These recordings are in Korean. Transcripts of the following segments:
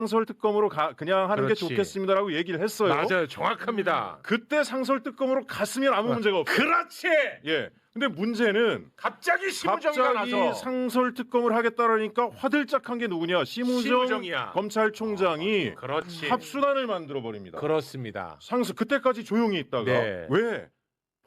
상설특검으로 그냥 하는 그렇지. 게 좋겠습니다라고 얘기를 했어요. 맞아요. 정확합니다. 그때 상설특검으로 갔으면 아무 문제가 없어요. 그렇지. 예. 근데 문제는 갑자기 심우정이가 갑자기 나서 상설특검을 하겠다라니까 화들짝한 게 누구냐? 심우정이야. 검찰총장이 그렇지. 합수단을 만들어 버립니다. 그렇습니다. 그때까지 조용히 있다가 네. 왜?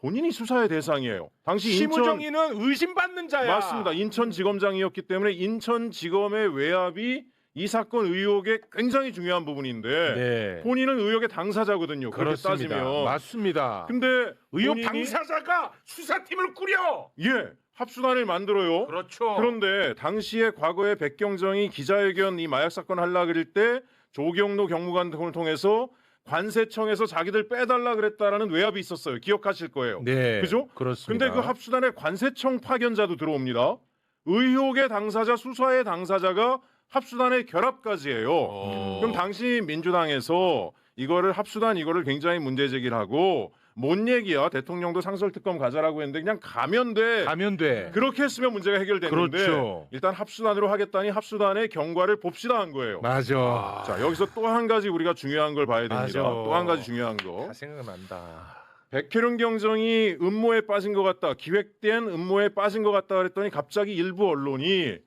본인이 수사의 대상이에요. 당시 심우정이는 의심받는 자야. 맞습니다. 인천지검장이었기 때문에 인천지검의 외압이 이 사건 의혹의 굉장히 중요한 부분인데 네. 본인은 의혹의 당사자거든요. 그렇게 그렇습니다. 따지면. 맞습니다. 근데 의혹 본인이 당사자가 수사팀을 꾸려. 예, 합수단을 만들어요. 그렇죠. 그런데 당시에 과거에 백경정이 기자회견 이 마약 사건 하려 그럴 때 조경로 경무관을 통해서 관세청에서 자기들 빼달라 그랬다라는 외압이 있었어요. 기억하실 거예요. 네. 그죠? 그렇습니다. 근데 그 합수단에 관세청 파견자도 들어옵니다. 의혹의 당사자, 수사의 당사자가 합수단의 결합까지 해요. 그럼 당시 민주당에서 이거를 합수단 이거를 굉장히 문제 제기를 하고 뭔 얘기야? 대통령도 상설특검 가자라고 했는데 그냥 가면 돼. 가면 돼. 그렇게 했으면 문제가 해결됐는데 그렇죠. 일단 합수단으로 하겠다니 합수단의 경과를 봅시다 한 거예요. 맞아. 자, 여기서 또 한 가지 우리가 중요한 걸 봐야 됩니다. 맞아. 또 한 가지 중요한 거. 다 생각난다. 백혜룡 경정이 음모에 빠진 것 같다. 기획된 음모에 빠진 것 같다 그랬더니 갑자기 일부 언론이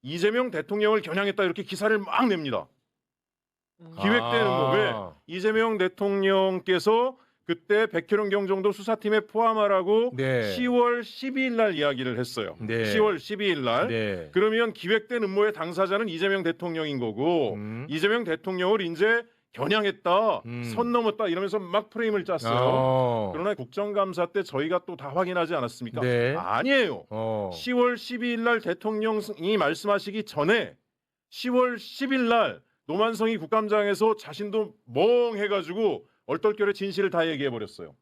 이재명 대통령을 겨냥했다 이렇게 기사를 막 냅니다. 기획된 음모. 왜? 이재명 대통령께서 그때 백혜룡 경정도 수사팀에 포함하라고 네. 10월 12일 날 이야기를 했어요. 네. 10월 12일 날. 네. 그러면 기획된 음모의 당사자는 이재명 대통령인 거고 이재명 대통령을 이제 겨냥했다, 선 넘었다 이러면서 막 프레임을 짰어요. 그러나 국정감사 때 저희가 또 다 확인하지 않았습니까? 네. 아니에요. 10월 12일 날 대통령이 말씀하시기 전에 10월 10일 날 노만성이 국감장에서 자신도 멍해가지고 얼떨결에 진실을 다 얘기해버렸어요.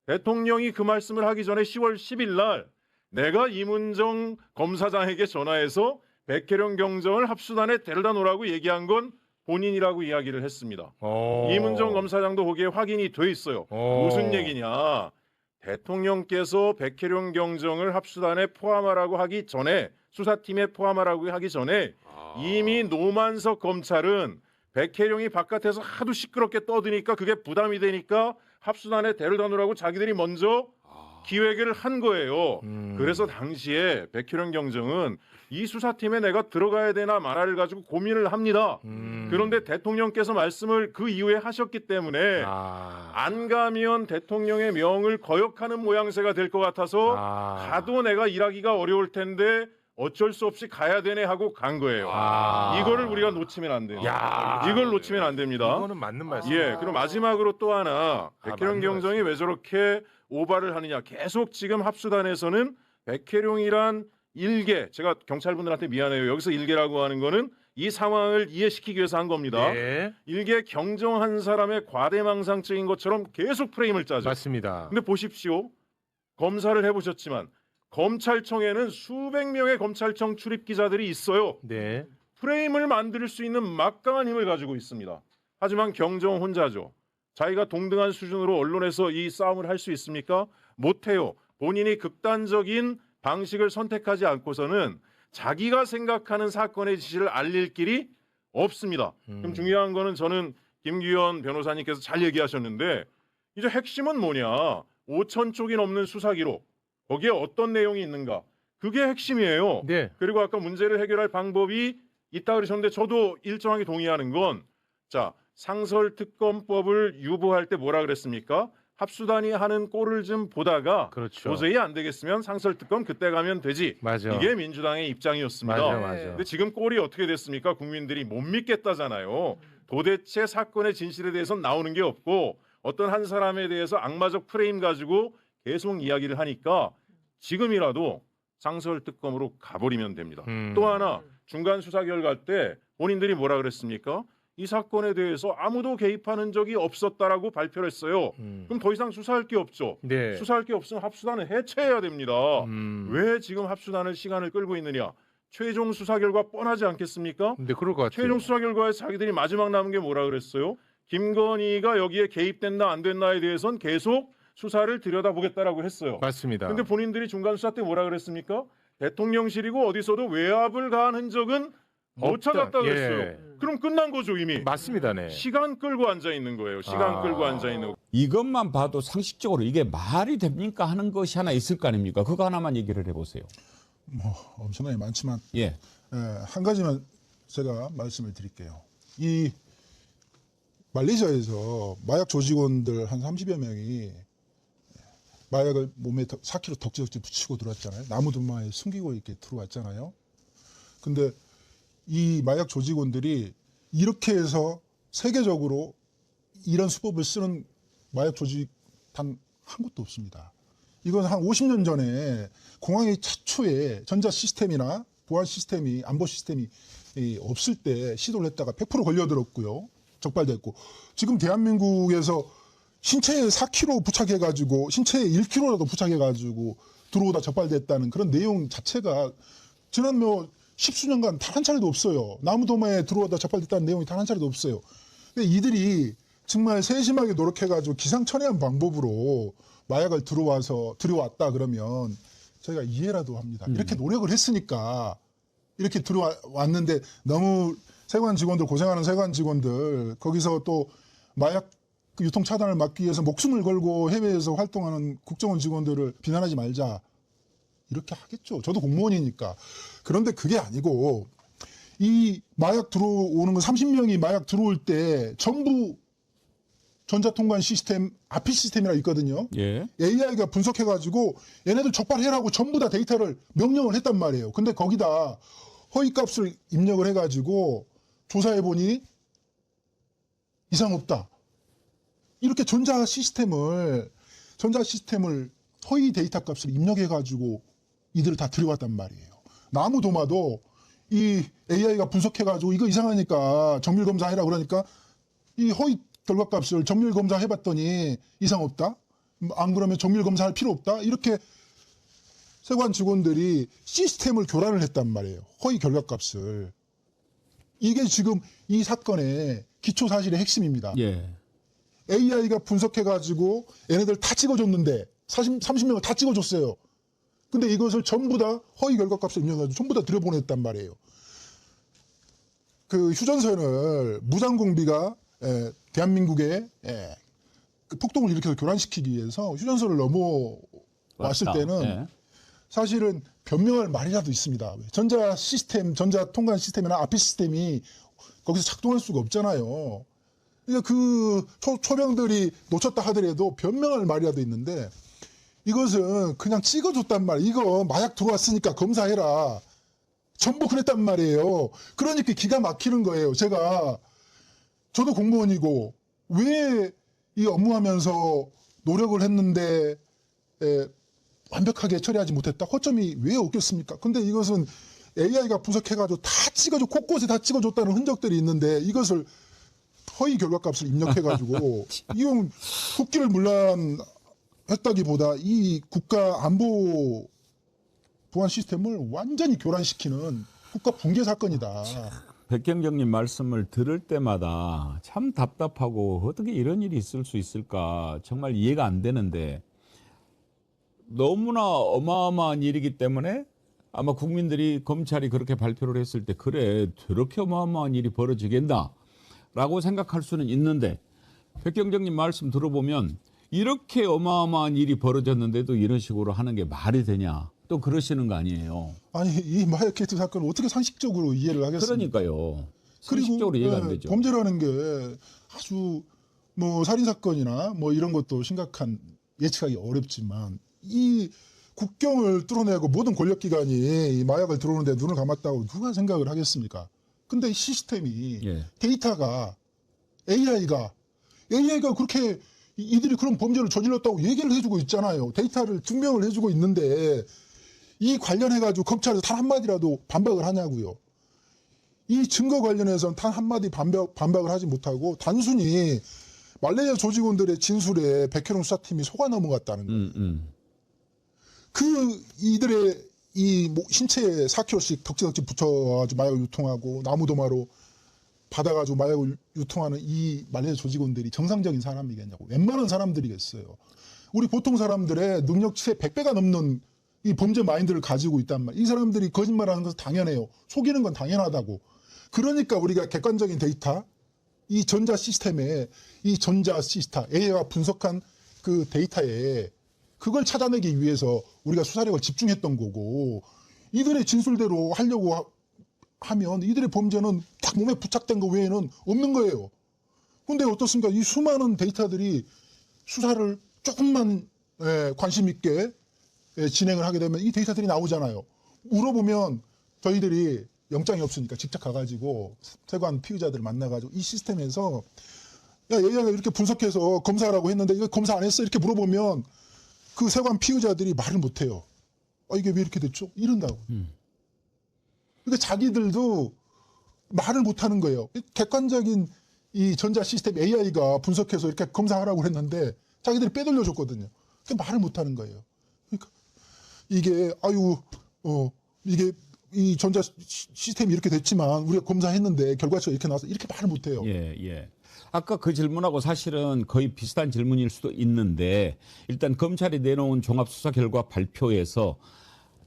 대통령이 그 말씀을 하기 전에 10월 10일 날 내가 이문정 검사장에게 전화해서 백혜령 경정을 합수단에 데려다 놓으라고 얘기한 건 본인이라고 이야기를 했습니다. 이문정 검사장도 거기에 확인이 돼 있어요. 무슨 얘기냐? 대통령께서 백혜령 경정을 합수단에 포함하라고 하기 전에 수사팀에 포함하라고 하기 전에 이미 노만석 검찰은 백혜령이 바깥에서 하도 시끄럽게 떠드니까 그게 부담이 되니까 합수단에 데려다 놓으라고 자기들이 먼저 기획을 한 거예요. 그래서 당시에 백혜령 경정은 이 수사팀에 내가 들어가야 되나 말아를 가지고 고민을 합니다. 그런데 대통령께서 말씀을 그 이후에 하셨기 때문에 안 가면 대통령의 명을 거역하는 모양새가 될 것 같아서 가도 내가 일하기가 어려울 텐데 어쩔 수 없이 가야 되네 하고 간 거예요. 이거를 우리가 놓치면 안 돼요. 이걸 놓치면 안 됩니다. 이거는 맞는 말씀이에요. 예, 그리고 마지막으로 또 하나 백혜령 경정이 왜 저렇게 오바를 하느냐. 계속 지금 합수단에서는 백혜령이란 일개, 제가 경찰분들한테 미안해요. 여기서 일개라고 하는 거는 이 상황을 이해시키기 위해서 한 겁니다. 네. 일개 경정한 사람의 과대망상적인 것처럼 계속 프레임을 짜죠. 맞습니다. 근데 보십시오. 검사를 해보셨지만 검찰청에는 수백 명의 검찰청 출입 기자들이 있어요. 네. 프레임을 만들 수 있는 막강한 힘을 가지고 있습니다. 하지만 경정 혼자죠. 자기가 동등한 수준으로 언론에서 이 싸움을 할 수 있습니까? 못해요. 본인이 극단적인 방식을 선택하지 않고서는 자기가 생각하는 사건의 진실을 알릴 길이 없습니다. 그럼 중요한 거는 저는 김규현 변호사님께서 잘 얘기하셨는데 이제 핵심은 뭐냐. 5천 쪽이 넘는 수사 기록. 거기에 어떤 내용이 있는가. 그게 핵심이에요. 네. 그리고 아까 문제를 해결할 방법이 있다 그러셨는데 저도 일정하게 동의하는 건 자, 상설특검법을 유보할 때 뭐라 그랬습니까? 합수단이 하는 꼴을 좀 보다가 그렇죠. 도저히 안 되겠으면 상설특검 그때 가면 되지. 맞아. 이게 민주당의 입장이었습니다. 맞아. 근데 지금 꼴이 어떻게 됐습니까? 국민들이 못 믿겠다잖아요. 도대체 사건의 진실에 대해서는 나오는 게 없고 어떤 한 사람에 대해서 악마적 프레임 가지고 계속 이야기를 하니까 지금이라도 상설특검으로 가버리면 됩니다. 또 하나 중간 수사 결과 때 본인들이 뭐라 그랬습니까? 이 사건에 대해서 아무도 개입하는 적이 없었다라고 발표를 했어요. 그럼 더 이상 수사할 게 없죠. 네. 수사할 게 없으면 합수단을 해체해야 됩니다. 왜 지금 합수단을 시간을 끌고 있느냐? 최종 수사 결과 뻔하지 않겠습니까? 근데 그럴 것 같아요. 최종 수사 결과에서 자기들이 마지막 남은 게 뭐라 그랬어요? 김건희가 여기에 개입됐나 안 됐나에 대해서는 계속 수사를 들여다보겠다라고 했어요. 맞습니다. 근데 본인들이 중간 수사 때 뭐라 그랬습니까? 대통령실이고 어디서도 외압을 가한 흔적은 못 없다. 찾았다 예. 그랬어요. 그럼 끝난 거죠 이미. 맞습니다. 네. 시간 끌고 앉아 있는 거예요. 시간 끌고 앉아 있는 거. 이것만 봐도 상식적으로 이게 말이 됩니까 하는 것이 하나 있을 거 아닙니까? 그거 하나만 얘기를 해보세요. 뭐 엄청나게 많지만 예. 한 가지만 제가 말씀을 드릴게요. 이 말레이시아에서 마약 조직원들 한 30여 명이 마약을 몸에 4kg 덕지덕지 붙이고 들어왔잖아요. 나무두마에 숨기고 이렇게 들어왔잖아요. 근데 이 마약 조직원들이 이렇게 해서 세계적으로 이런 수법을 쓰는 마약 조직 단 한 곳도 없습니다. 이건 한 50년 전에 공항의 최초의 전자 시스템이나 보안 시스템이 안보 시스템이 없을 때 시도를 했다가 100% 걸려들었고요. 적발됐고 지금 대한민국에서 신체에 4kg 부착해가지고 신체에 1kg라도 부착해가지고 들어오다 적발됐다는 그런 내용 자체가 지난 뭐 십수년간 단 한 차례도 없어요. 나무도마에 들어오다 적발됐다는 내용이 단 한 차례도 없어요. 근데 이들이 정말 세심하게 노력해가지고 기상천외한 방법으로 마약을 들어왔다 그러면 저희가 이해라도 합니다. 이렇게 노력을 했으니까 이렇게 들어왔는데 너무 세관 직원들 고생하는 세관 직원들 거기서 또 마약 유통 차단을 막기 위해서 목숨을 걸고 해외에서 활동하는 국정원 직원들을 비난하지 말자 이렇게 하겠죠. 저도 공무원이니까. 그런데 그게 아니고 이 마약 들어오는 거 30명이 마약 들어올 때 전부 전자통관 시스템, API 시스템이라 있거든요. 예. AI가 분석해가지고 얘네들 적발해라고 전부 다 데이터를 명령을 했단 말이에요. 근데 거기다 허위값을 입력을 해가지고 조사해보니 이상 없다. 이렇게 전자 시스템을 허위 데이터 값을 입력해가지고 이들을 다 들여왔단 말이에요. 나무도마도 이 AI가 분석해가지고 이거 이상하니까 정밀검사 해라 그러니까 이 허위 결과값을 정밀검사 해봤더니 이상 없다. 안 그러면 정밀검사 할 필요 없다. 이렇게 세관 직원들이 시스템을 교란을 했단 말이에요. 허위 결과값을. 이게 지금 이 사건의 기초 사실의 핵심입니다. 예. AI가 분석해가지고 얘네들 다 찍어줬는데 30명을 다 찍어줬어요. 근데 이것을 전부 다 허위 결과값을 입력해가지고 전부 다 들여보냈단 말이에요. 그 휴전선을 무장공비가 대한민국에 그 폭동을 일으켜서 교란시키기 위해서 휴전선을 넘어왔을 왔다. 때는 예. 사실은 변명할 말이라도 있습니다. 전자 시스템, 전자 통관 시스템이나 API 시스템이 거기서 작동할 수가 없잖아요. 그러니까 그 초병들이 놓쳤다 하더라도 변명할 말이라도 있는데 이것은 그냥 찍어줬단 말이에요. 이거 마약 들어왔으니까 검사해라. 전부 그랬단 말이에요. 그러니까 기가 막히는 거예요. 저도 공무원이고 왜 이 업무하면서 노력을 했는데 완벽하게 처리하지 못했다. 허점이 왜 없겠습니까? 근데 이것은 AI가 분석해가지고 다 찍어줘, 곳곳에 다 찍어줬다는 흔적들이 있는데 이것을 허위 결과값을 입력해가지고 이건 국기를 문란했다기보다 이 국가 안보 보안 시스템을 완전히 교란시키는 국가 붕괴 사건이다. 백경정님 말씀을 들을 때마다 참 답답하고 어떻게 이런 일이 있을 수 있을까 정말 이해가 안 되는데 너무나 어마어마한 일이기 때문에 아마 국민들이 검찰이 그렇게 발표를 했을 때 그래 저렇게 어마어마한 일이 벌어지겠나 라고 생각할 수는 있는데 백경정님 말씀 들어보면 이렇게 어마어마한 일이 벌어졌는데도 이런 식으로 하는 게 말이 되냐 또 그러시는 거 아니에요. 아니 이 마약 케이트 사건을 어떻게 상식적으로 이해를 하겠습니까? 그러니까요. 상식적으로 이해가 안 되죠. 범죄라는 게 아주 뭐 살인 사건이나 뭐 이런 것도 심각한 예측하기 어렵지만 이 국경을 뚫어내고 모든 권력기관이 이 마약을 들어오는데 눈을 감았다고 누가 생각을 하겠습니까? 근데 이 시스템이 예. 데이터가 AI가 그렇게 이들이 그런 범죄를 저질렀다고 얘기를 해주고 있잖아요. 데이터를 증명을 해주고 있는데 이 관련해가지고 검찰에서 단 한마디라도 반박을 하냐고요. 이 증거 관련해서는 단 한마디 반박을 하지 못하고 단순히 말레이시아 조직원들의 진술에 백혜룡 수사팀이 속아 넘어갔다는 거예요. 그 이들의 이 신체에 4kg씩 덕지덕지 붙여가지고 마약을 유통하고 나무도마로 받아가지고 마약을 유통하는 이 말레이시아 조직원들이 정상적인 사람이겠냐고. 웬만한 사람들이겠어요. 우리 보통 사람들의 능력치의 100배가 넘는 이 범죄 마인드를 가지고 있단 말이에요. 이 사람들이 거짓말하는 것은 당연해요. 속이는 건 당연하다고. 그러니까 우리가 객관적인 데이터, 이 전자 시스템에 이 전자 시스템 AI가 분석한 그 데이터에 그걸 찾아내기 위해서 우리가 수사력을 집중했던 거고, 이들의 진술대로 하려고 하면 이들의 범죄는 딱 몸에 부착된 거 외에는 없는 거예요. 근데 어떻습니까? 이 수많은 데이터들이 수사를 조금만 관심 있게 진행을 하게 되면 이 데이터들이 나오잖아요. 물어보면 저희들이 영장이 없으니까 직접 가가지고 세관 피의자들을 만나가지고 이 시스템에서 야, 얘가 이렇게 분석해서 검사하라고 했는데 이거 검사 안 했어? 이렇게 물어보면 그 세관 피의자들이 말을 못해요. 이게 왜 이렇게 됐죠? 이런다고. 그러니까 자기들도 말을 못하는 거예요. 객관적인 이 전자 시스템 AI가 분석해서 이렇게 검사하라고 했는데 자기들이 빼돌려줬거든요. 그러니까 말을 못하는 거예요. 그러니까 이게 이게 이 전자 시스템이 이렇게 됐지만 우리가 검사했는데 결과치가 이렇게 나와서 이렇게 말을 못해요. 예, 예. 아까 그 질문하고 사실은 거의 비슷한 질문일 수도 있는데 일단 검찰이 내놓은 종합수사 결과 발표에서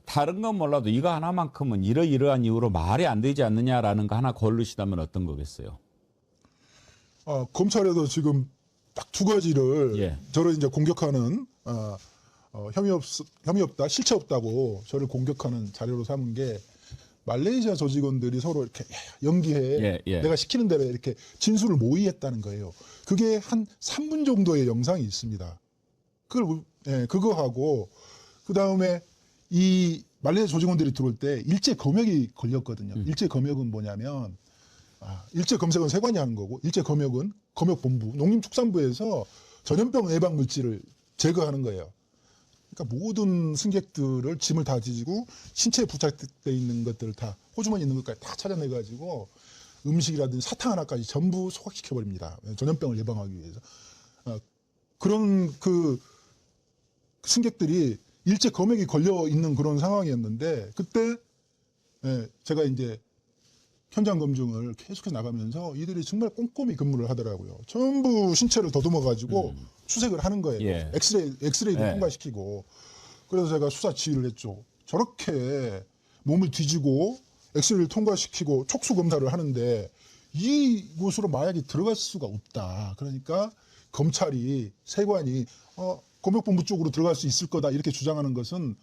다른 건 몰라도 이거 하나만큼은 이러이러한 이유로 말이 안 되지 않느냐라는 거 하나 고르시다면 어떤 거겠어요? 검찰에도 지금 딱 두 가지를 예. 저를 이제 공격하는 혐의 없다, 실체 없다고 저를 공격하는 자료로 삼은 게 말레이시아 조직원들이 서로 이렇게 연기해 내가 시키는 대로 이렇게 진술을 모의했다는 거예요. 그게 한 3분 정도의 영상이 있습니다. 그거하고 그다음에 이 말레이시아 조직원들이 들어올 때 일제 검역이 걸렸거든요. 일제 검역은 뭐냐면 일제 검색은 세관이 하는 거고 일제 검역은 검역본부, 농림축산부에서 전염병 예방 물질을 제거하는 거예요. 그러니까 모든 승객들을 짐을 다 뒤지고 신체에 부착되어 있는 것들을 다 호주머니 있는 것까지 다 찾아내가지고 음식이라든지 사탕 하나까지 전부 소각시켜버립니다. 전염병을 예방하기 위해서. 그런 그 승객들이 일제 검역이 걸려 있는 그런 상황이었는데 그때 제가 이제 현장 검증을 계속해서 나가면서 이들이 정말 꼼꼼히 근무를 하더라고요. 전부 신체를 더듬어가지고 수색을 하는 거예요. 예. 엑스레이도 예. 통과시키고. 그래서 제가 수사 지휘를 했죠. 저렇게 몸을 뒤지고 엑스레이를 통과시키고 촉수 검사를 하는데 이곳으로 마약이 들어갈 수가 없다. 그러니까 검찰이 세관이 검역본부 쪽으로 들어갈 수 있을 거다 이렇게 주장하는 것은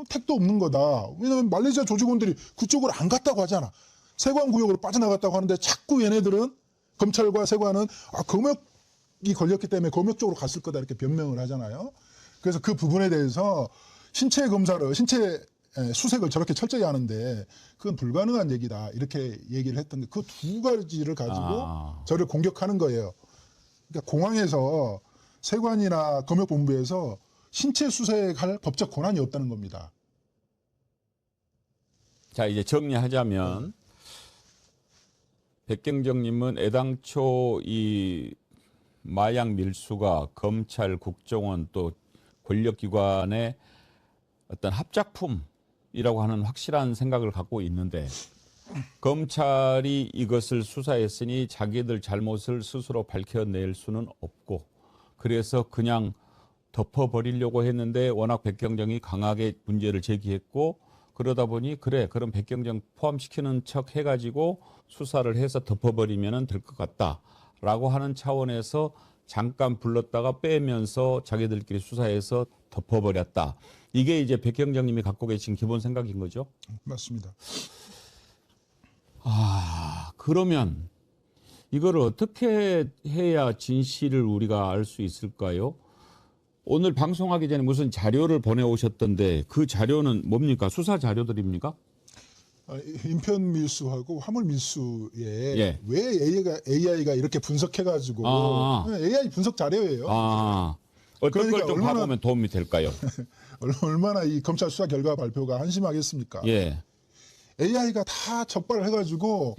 택도 없는 거다. 왜냐하면 말레이시아 조직원들이 그쪽으로 안 갔다고 하잖아. 세관 구역으로 빠져나갔다고 하는데 자꾸 얘네들은 검찰과 세관은 검역이 걸렸기 때문에 검역 쪽으로 갔을 거다 이렇게 변명을 하잖아요. 그래서 그 부분에 대해서 신체 검사를 신체 수색을 저렇게 철저히 하는데 그건 불가능한 얘기다 이렇게 얘기를 했던 게 그 두 가지를 가지고 저를 공격하는 거예요. 그러니까 공항에서 세관이나 검역본부에서 신체 수색할 법적 권한이 없다는 겁니다. 자, 이제 정리하자면 백경정님은 애당초 이 마약 밀수가 검찰, 국정원 또 권력기관의 어떤 합작품이라고 하는 확실한 생각을 갖고 있는데 검찰이 이것을 수사했으니 자기들 잘못을 스스로 밝혀낼 수는 없고 그래서 그냥 덮어버리려고 했는데 워낙 백경정이 강하게 문제를 제기했고 그러다 보니 그래 그럼 백경정 포함시키는 척 해가지고 수사를 해서 덮어버리면 될 것 같다라고 하는 차원에서 잠깐 불렀다가 빼면서 자기들끼리 수사해서 덮어버렸다. 이게 이제 백경정님이 갖고 계신 기본 생각인 거죠? 맞습니다. 그러면 이걸 어떻게 해야 진실을 우리가 알 수 있을까요? 오늘 방송하기 전에 무슨 자료를 보내오셨던데 그 자료는 뭡니까? 수사 자료들입니까? 인편 밀수하고 화물 밀수에 예. 왜 AI가 이렇게 분석해가지고 AI 분석 자료예요. 어떤 그러니까 걸 좀 봐보면 도움이 될까요? 얼마나 이 검찰 수사 결과 발표가 한심하겠습니까? 예. AI가 다 적발을 해가지고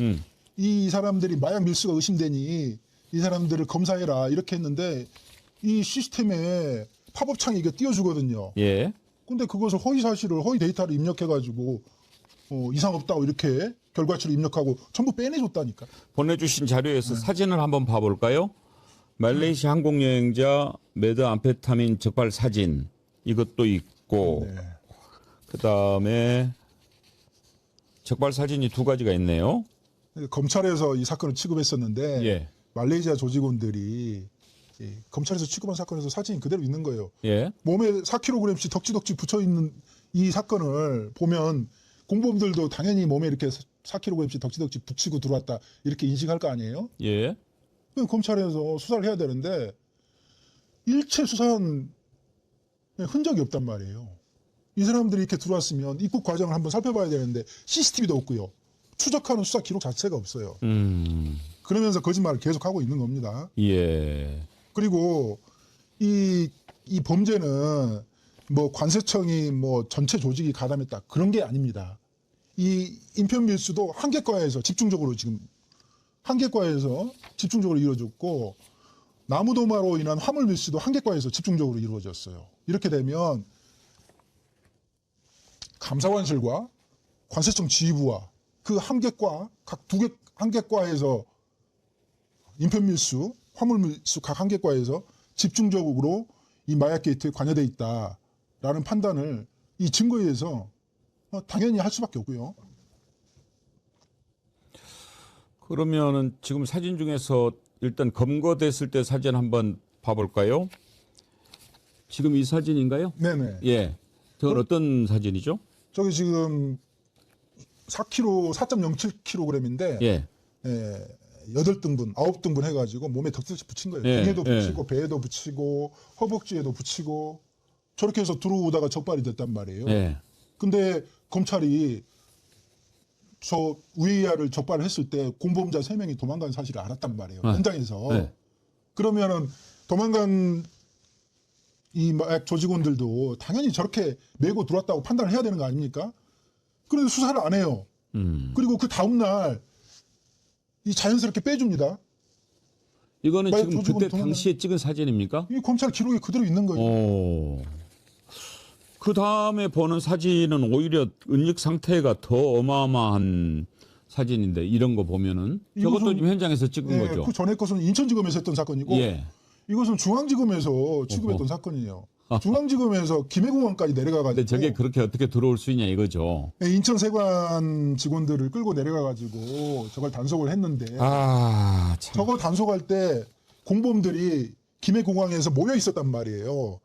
이 사람들이 마약 밀수가 의심되니 이 사람들을 검사해라 이렇게 했는데 이 시스템에 팝업창이 이거 띄워주거든요. 예. 근데 그것을 허위 사실을 허위 데이터를 입력해가지고 이상 없다고 이렇게 결과치를 입력하고 전부 빼내줬다니까. 보내주신 자료에서 사진을 한번 봐볼까요? 말레이시아 항공여행자 메드암페타민 적발 사진 이것도 있고 그다음에 적발 사진이 두 가지가 있네요. 검찰에서 이 사건을 취급했었는데 예. 말레이시아 조직원들이 이 검찰에서 취급한 사건에서 사진이 그대로 있는 거예요. 예. 몸에 4kg씩 덕지덕지 붙여 있는 이 사건을 보면 공범들도 당연히 몸에 이렇게 4kg씩 덕지덕지 붙이고 들어왔다 이렇게 인식할 거 아니에요? 예. 그럼 검찰에서 수사를 해야 되는데 일체 수사한 흔적이 없단 말이에요. 이 사람들이 이렇게 들어왔으면 입국 과정을 한번 살펴봐야 되는데 CCTV도 없고요. 추적하는 수사 기록 자체가 없어요. 그러면서 거짓말을 계속하고 있는 겁니다. 예. 그리고 이 범죄는 뭐 관세청이 뭐 전체 조직이 가담했다 그런 게 아닙니다. 이 인편 밀수도 한 객과에서 집중적으로 이루어졌고 나무도마로 인한 화물 밀수도 한 객과에서 집중적으로 이루어졌어요. 이렇게 되면 감사관실과 관세청 지휘부와 그 한 객과 각 한 객과에서 인편 밀수, 화물 밀수 각 한 객과에서 집중적으로 이 마약 게이트에 관여돼 있다라는 판단을 이 증거에 의해서 당연히 할 수밖에 없고요. 그러면은 지금 사진 중에서 일단 검거됐을 때 사진 한번 봐볼까요? 지금 이 사진인가요? 네네. 예. 저건 어떤 사진이죠? 저기 지금 4.07kg인데 예. 8등분, 9등분 해가지고 몸에 덕지덕지 붙인 거예요. 예, 등에도 예. 붙이고 배에도 붙이고 허벅지에도 붙이고 저렇게 해서 들어오다가 적발이 됐단 말이에요. 예. 근데 검찰이 저 우에이아를 적발을 했을 때 공범자 3명이 도망간 사실을 알았단 말이에요. 네. 현장에서. 네. 그러면은 도망간 이 마약 조직원들도 당연히 저렇게 메고 들어왔다고 판단을 해야 되는 거 아닙니까? 그런데 수사를 안 해요. 그리고 그 다음날 이 자연스럽게 빼줍니다. 이거는 마약 지금 조직원 그때 당시에 찍은 사진입니까? 이 검찰 기록에 그대로 있는 거예요. 오. 그 다음에 보는 사진은 오히려 은닉 상태가 더 어마어마한 사진인데 이런 거 보면은 저것도 이것은- 지금 현장에서 찍은 거죠. 그 전에 것은 인천지검에서 했던 사건이고 예. 이것은 중앙지검에서 취급했던 사건이에요. 중앙지검에서 김해공항까지 내려가가지고 근데 저게 그렇게 어떻게 들어올 수 있냐 이거죠. 인천세관 직원들을 끌고 내려가가지고 저걸 단속을 했는데 아, 참. 저거 단속할 때 공범들이 김해공항에서 모여 있었단 말이에요.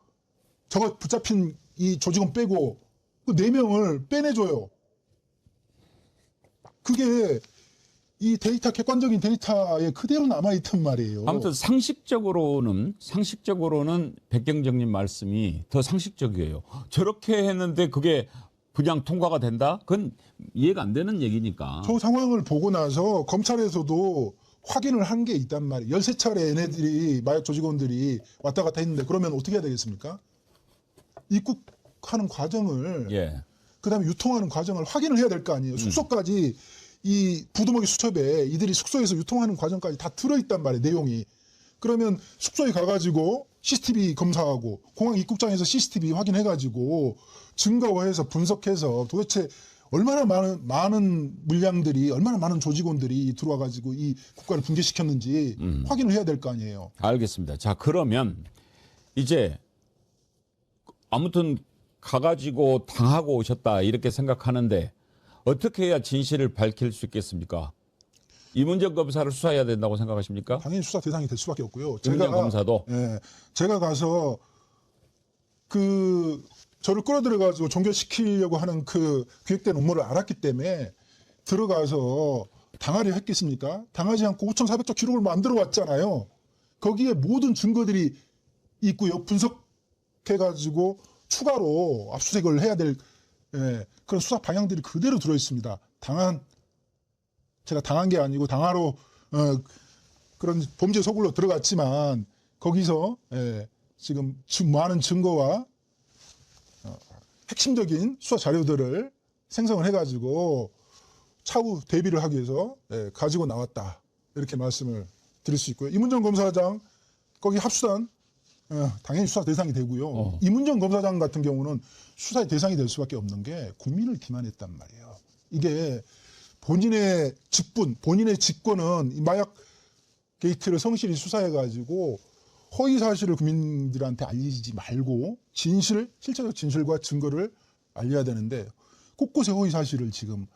저거 붙잡힌 이 조직원 빼고 그 4명을 빼내줘요. 그게 이 데이터 객관적인 데이터에 그대로 남아있단 말이에요. 아무튼 상식적으로는 백경정님 말씀이 더 상식적이에요. 저렇게 했는데 그게 그냥 통과가 된다? 그건 이해가 안 되는 얘기니까. 저 상황을 보고 나서 검찰에서도 확인을 한 게 있단 말이에요. 13차례 얘네들이 마약 조직원들이 왔다 갔다 했는데 그러면 어떻게 해야 되겠습니까? 입국하는 과정을 예. 그다음에 유통하는 과정을 확인을 해야 될 거 아니에요. 숙소까지 이 부두먹이 수첩에 이들이 숙소에서 유통하는 과정까지 다 들어있단 말이에요. 내용이. 그러면 숙소에 가가지고 CCTV 검사하고 공항 입국장에서 CCTV 확인해가지고 증거화해서 분석해서 도대체 얼마나 많은 물량들이 얼마나 많은 조직원들이 들어와가지고 이 국가를 붕괴시켰는지 확인을 해야 될 거 아니에요. 알겠습니다. 자, 그러면 이제 아무튼 가가지고 당하고 오셨다 이렇게 생각하는데 어떻게 해야 진실을 밝힐 수 있겠습니까? 이문정 검사를 수사해야 된다고 생각하십니까? 당연히 수사 대상이 될 수밖에 없고요. 이문정 검사도? 예, 제가 가서 저를 끌어들여가지고 종결시키려고 하는 그 기획된 음모를 알았기 때문에 들어가서 당하려 했겠습니까? 당하지 않고 5,400조 기록을 만들어 왔잖아요. 거기에 모든 증거들이 있고요. 분석해가지고 추가로 압수수색을 해야 될 그런 수사 방향들이 그대로 들어있습니다. 제가 당한 게 아니고 당하러 그런 범죄 소굴로 들어갔지만 거기서 지금 많은 증거와 핵심적인 수사 자료들을 생성을 해가지고 차후 대비를 하기 위해서 가지고 나왔다 이렇게 말씀을 드릴 수 있고요. 이문정 검사장 거기 합수단 당연히 수사 대상이 되고요. 이문정 검사장 같은 경우는 수사의 대상이 될 수밖에 없는 게 국민을 기만했단 말이에요. 이게 본인의 직권은 이 마약 게이트를 성실히 수사해가지고 허위 사실을 국민들한테 알리지 말고 실체적 진실과 증거를 알려야 되는데 곳곳에 허위 사실을 지금